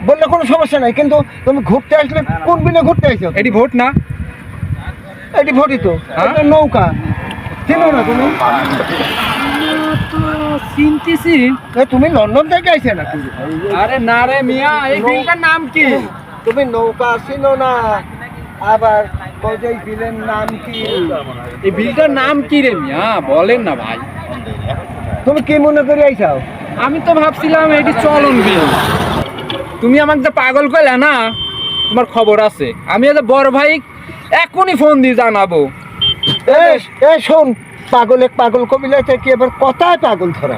বললে কোনো সমস্যা নাই, কিন্তু তুমি ঘুরতে আসলে কোন বিলে ঘুরতে আইছো? এটি ভোট না? এটি ভোটই তো, হ্যাঁ? এটা নৌকা। চিনো না তুমি? চিনতেছি। তুমি লন্ডন থেকে আইছে নাকি? আরে না রে মিয়া, এই বিলটার নাম কি? তুমি নৌকা চিনো না, আবার বলছে এই বিলের নাম কি? এই বিলটার নাম কি রে মিয়া, বলেন না ভাই। তুমি কি মনে করে আইছাও? আমি তো ভাবছিলাম এটি চলন বিল। তুমি আমাকে যে পাগল কইলা না, তোমার খবর আছে। আমি আজ বড় ভাই এখনই ফোন দিয়ে জানাবো। এ শোন, পাগল কবিলাইতে কি এবার কথায় পাগল ধরা।